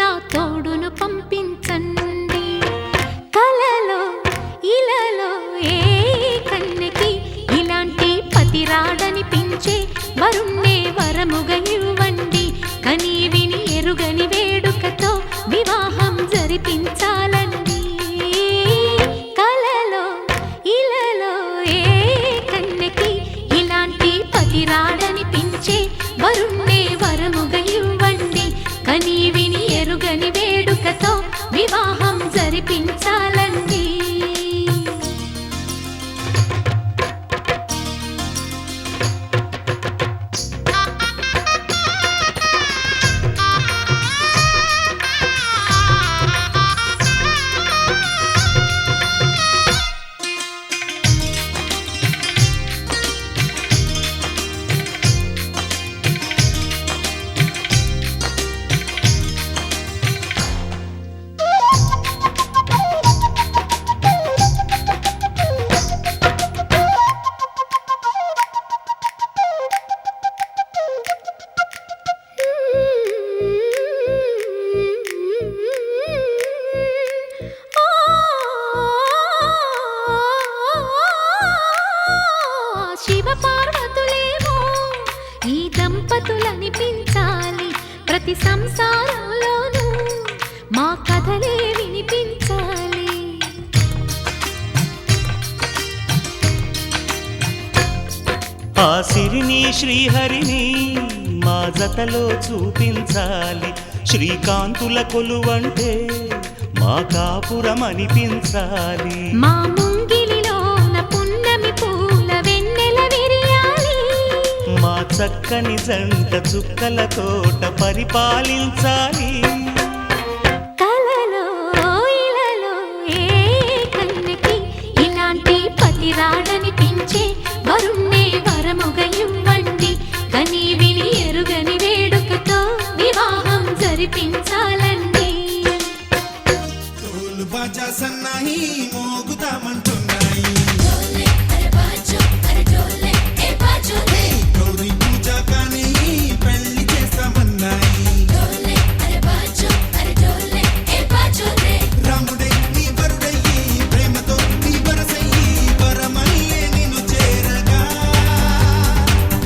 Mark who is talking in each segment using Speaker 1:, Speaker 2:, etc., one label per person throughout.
Speaker 1: నా తోడును పంపించండి. కలలో ఇలలో ఏ కన్నెకి ఇలాంటి పతి రాడనిపించే వరుణ్ణే వరముగా ఇవ్వండి. కని విని ఎరుగని వేడుకతో వివాహం జరిపించాలండి. కలలో ఇలలో ఏ కన్నెకి ఇలాంటి పతి రాడనిపించే వరుణ్ణే వరముగా ఇవ్వండి. కని విని ఎరుగని వేడుకతో వివాహం జరిపించాలండి. శివపార్వతులేమో ఈ దంపతులనిపించాలి. ప్రతి సంసారంలోనూ మా కథలే వినిపించాలి.
Speaker 2: ఆ సిరిని శ్రీహరిని మా జతలో చూపించాలి. శ్రీకాంతుల కొలువంటే మా కాపురం అనిపించాలి.
Speaker 1: మా ముంగిలిలోన పున్నమి పూల వెన్నెల విరియాలి.
Speaker 2: మా చక్కని జంట చుక్కల తోట పరిపాలించాలి.
Speaker 1: కలలో ఇలలో ఏ కన్నెకి ఇలాంటి పతి రాడనిపించే వరుణ్ణే వరముగా ఇవ్వండి. కని విని ఎరుగని వేడుకతో వివాహం జరిపించాలండి.
Speaker 3: డోలు బాజా సన్నాయి మోగుతామంటున్నాయి. గౌరీ పూజ కానీ పెళ్లి చేస్తామన్నాయి. రాముడై నీ వరుడయ్యి ప్రేమతో నీ వరసయ్యి వరమల్లే నిన్ను చేరగా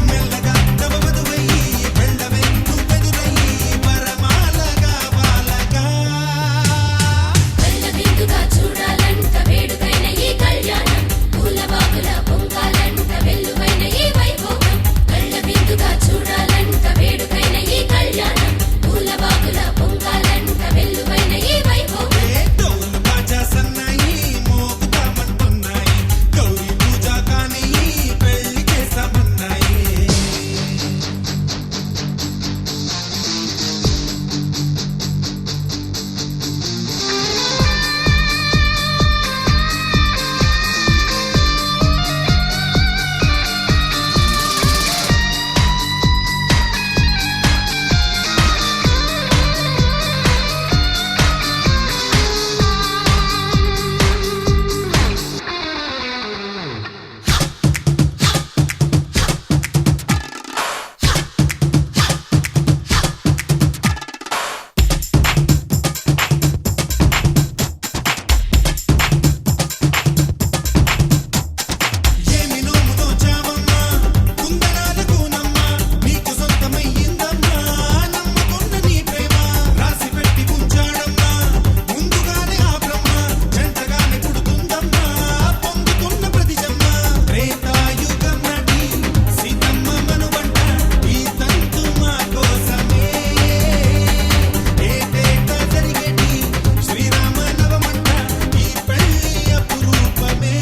Speaker 3: మెల్లగా తవ వధువయ్యి వెళ్ళవే నువ్వెదురయ్యి వరమాలగా వాలగా.
Speaker 4: చూడాలంట వేడుకైన ఈ కళ్యాణం పూలబాగుల పొంగాలంట వెల్లువైన ఈ వైభోగం. కళ్ళ విందుగా చూడాలంట వేడుకైన ఈ కళ్యాణం పూలబాగుల పొంగాలంట వెల్లువైన ఈ వైభోగం.
Speaker 3: డోలు బాజా సన్నాయి మోగుతామంటున్నాయి. గౌరీ పూజ కానీ పెళ్లి చేస్తామన్నాయి. ఏమి నోముతో చావమ్మా కుందనాలకు నమ్మ నీకు సొంతమయ్యిందమ్మా నమ్మకున్న నీ ప్రేమ రాసి పెట్టి ఉంచాడమ్మా ముందుగానే ఆ బ్రహ్మ జంటగానే పుడుతుందమ్మా పొందుతున్న ప్రతి జన్మ త్రేతాయుగం నటి సీతమ్మ మనువంట ఈ తంతు మా కోసమే ఏటేటా జరిగేటి శ్రీరామ నవమంట ఈ పెళ్లి అపురూపమే.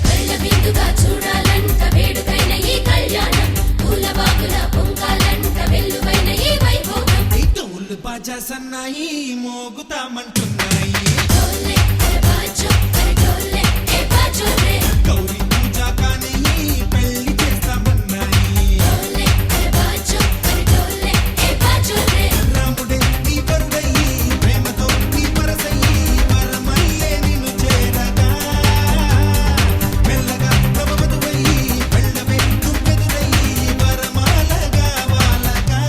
Speaker 4: కళ్ళ విందుగా చూడాలంట వేడుకైన ఈ కళ్యాణం పూలబాగుల పొంగాలంట వెల్లువైన ఈ వైభోగం.
Speaker 3: ఈ డోలు బాజా సన్నాయి మోగుతామంటున్నాయి. గౌరీ పూజ కానీ పెళ్లి చేస్తామన్నాయి. రాముడే నీ వరుడయ్యి ప్రేమతో నీ వరసయ్యి వరమల్లే నిన్ను చేరగా మెల్లగా తవ వధువయ్యి వెళ్ళవే నువ్వెదురయ్యి వరమాలగా వాలగా.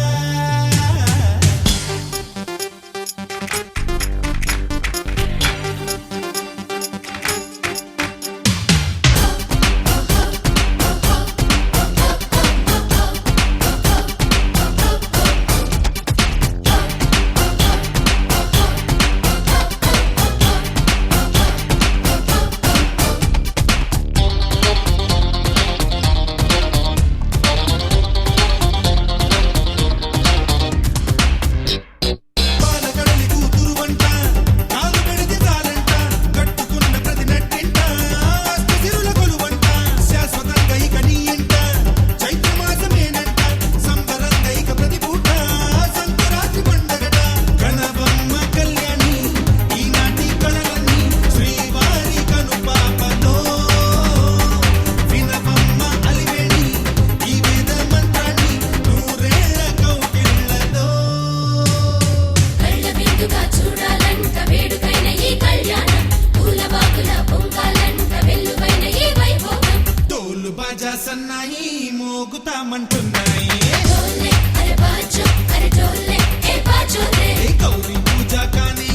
Speaker 3: రమ్మంటున్నాయి
Speaker 4: డోలే అరే బాజో అరే డోలే ఏ బాజో రే
Speaker 3: గౌరీ పూజ కానీ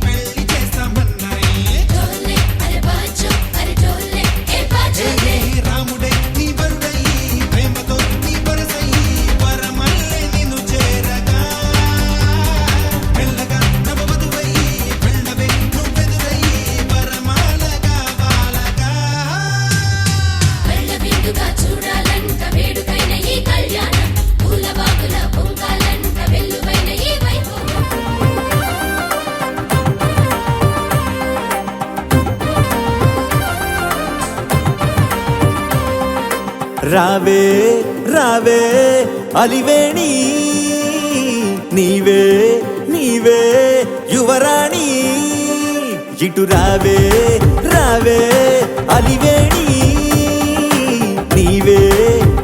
Speaker 3: పెళ్లి చేస్తామన్నాయి
Speaker 4: డోలే అరే బాజో అరే డోలే ఏ బాజో రే
Speaker 3: రాముడే నీ వరుడయి ప్రేమతో నీ వరసయి వరమల్లె నిన్ను చేరగా మెల్లగా నవవధువై వెళ్ళవే నువ్వెదురయి వరమాలగా బాలగా
Speaker 4: కళ్ళ విందుగా చూడాలంట వేడుకైన ఈ కళ్యాణం పూల బాగుల పొంగాలంట వెల్లువైన ఈ వైభోగం
Speaker 2: రావే రావే అలివేణి నీవే నీవే యువరాణి ఇటు రావే రావే అలివేణి నీవే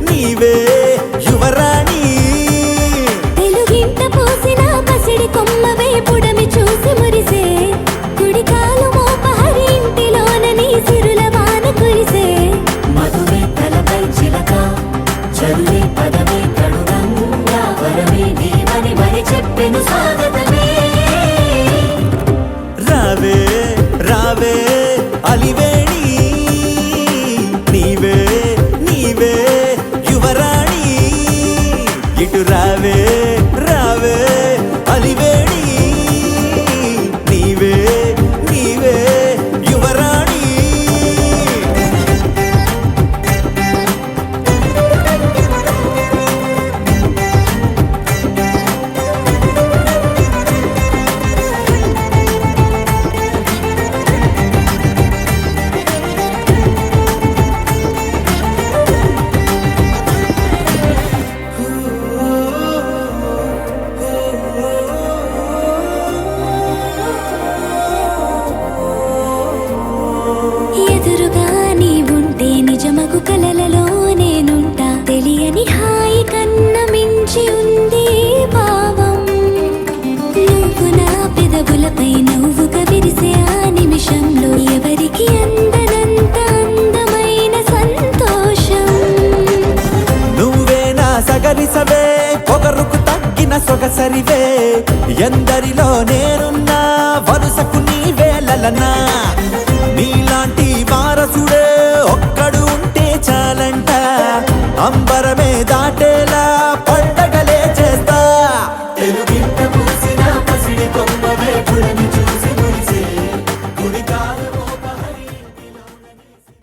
Speaker 2: నీవే యువరాణి
Speaker 1: తెలుగింట పోసిన పసిడి కొమ్మవే పుడమి చూసి మురిసే కుడికాలు మోపహరి ఇంటిలోన నీ సిరుల వాన కురిసే
Speaker 5: మధువే తలపై చిలక చదువే పదవే కడుగంగా వరమే నీవని మరి చెప్పెను స్వాగతమే
Speaker 2: రావే రావే అలివేణి నీవే నీవే యువరాణి ఇటు రావే రావే అలివేణి నీవే నీవే యువరాణి
Speaker 1: ఎదురుగా నీవుంటే నిజమగు కలలలో నేనుంటా తెలియని హాయి కన్న మించి ఉంది భావం నువ్వు నా పెదవులపై నువ్వుగా విరిసే ఆ నిమిషంలో ఎవరికి అందనంత అందమైన సంతోషం
Speaker 2: నువ్వే నా సగరిసవే పొగరుకు తగ్గిన సొగసరివే ఎందరిలో నేనున్నా వరుసకు నీవే లలనా